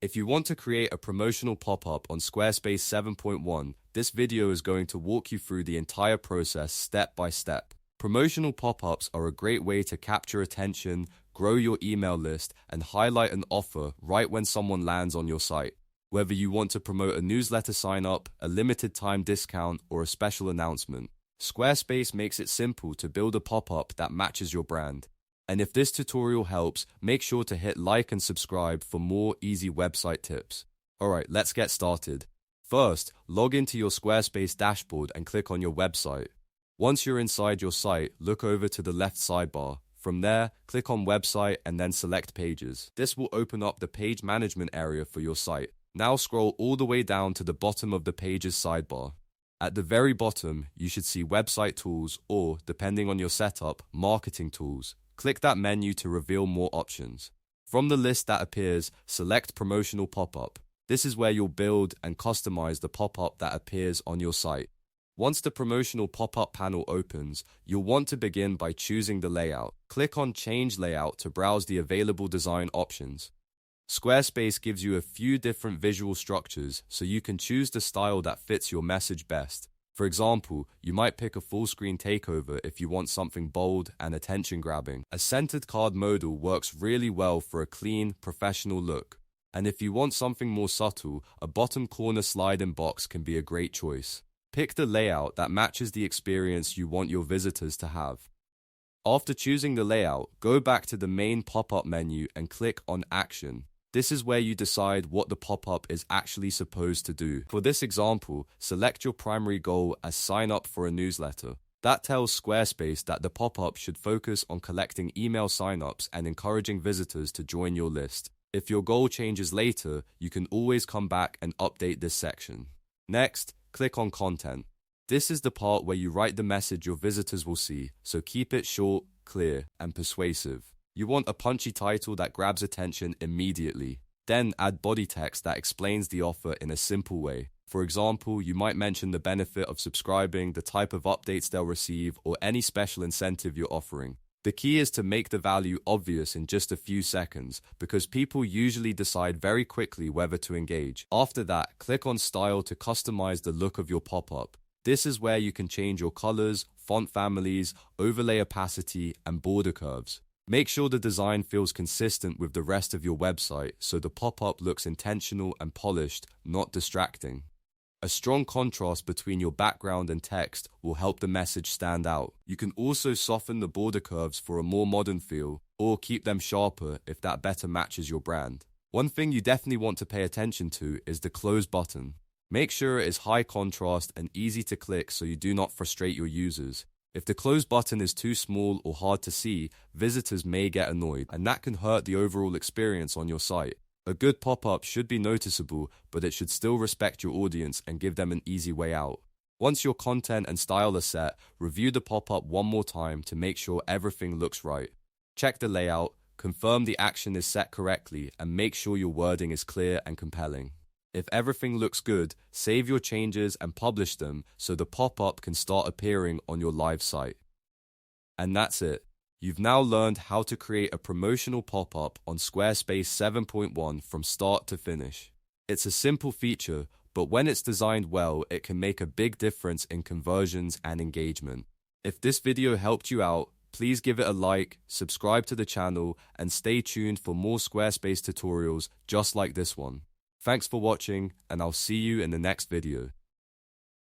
If you want to create a promotional pop-up on Squarespace 7.1, this video is going to walk you through the entire process step by step. Promotional pop-ups are a great way to capture attention, grow your email list, and highlight an offer right when someone lands on your site. Whether you want to promote a newsletter sign-up, a limited time discount, or a special announcement, Squarespace makes it simple to build a pop-up that matches your brand. And if this tutorial helps, make sure to hit like and subscribe for more easy website tips. Alright, let's get started. First, log into your Squarespace dashboard and click on your website. Once you're inside your site, look over to the left sidebar. From there, click on Website and then select Pages. This will open up the page management area for your site. Now scroll all the way down to the bottom of the Pages sidebar. At the very bottom, you should see Website Tools or, depending on your setup, Marketing Tools. Click that menu to reveal more options. From the list that appears, select Promotional Pop-up. This is where you'll build and customize the pop-up that appears on your site. Once the Promotional Pop-up panel opens, you'll want to begin by choosing the layout. Click on Change Layout to browse the available design options. Squarespace gives you a few different visual structures, so you can choose the style that fits your message best. For example, you might pick a full-screen takeover if you want something bold and attention-grabbing. A centered card modal works really well for a clean, professional look. And if you want something more subtle, a bottom corner slide-in box can be a great choice. Pick the layout that matches the experience you want your visitors to have. After choosing the layout, go back to the main pop-up menu and click on Action. This is where you decide what the pop-up is actually supposed to do. For this example, select your primary goal as sign up for a newsletter. That tells Squarespace that the pop-up should focus on collecting email sign-ups and encouraging visitors to join your list. If your goal changes later, you can always come back and update this section. Next, click on Content. This is the part where you write the message your visitors will see, so keep it short, clear, and persuasive. You want a punchy title that grabs attention immediately. Then add body text that explains the offer in a simple way. For example, you might mention the benefit of subscribing, the type of updates they'll receive, or any special incentive you're offering. The key is to make the value obvious in just a few seconds, because people usually decide very quickly whether to engage. After that, click on Style to customize the look of your pop-up. This is where you can change your colors, font families, overlay opacity, and border curves. Make sure the design feels consistent with the rest of your website so the pop-up looks intentional and polished, not distracting. A strong contrast between your background and text will help the message stand out. You can also soften the border curves for a more modern feel, or keep them sharper if that better matches your brand. One thing you definitely want to pay attention to is the close button. Make sure it is high contrast and easy to click so you do not frustrate your users. If the close button is too small or hard to see, visitors may get annoyed, and that can hurt the overall experience on your site. A good pop-up should be noticeable, but it should still respect your audience and give them an easy way out. Once your content and style are set, review the pop-up one more time to make sure everything looks right. Check the layout, confirm the action is set correctly, and make sure your wording is clear and compelling. If everything looks good, save your changes and publish them so the pop-up can start appearing on your live site. And that's it. You've now learned how to create a promotional pop-up on Squarespace 7.1 from start to finish. It's a simple feature, but when it's designed well, it can make a big difference in conversions and engagement. If this video helped you out, please give it a like, subscribe to the channel, and stay tuned for more Squarespace tutorials just like this one. Thanks for watching, and I'll see you in the next video.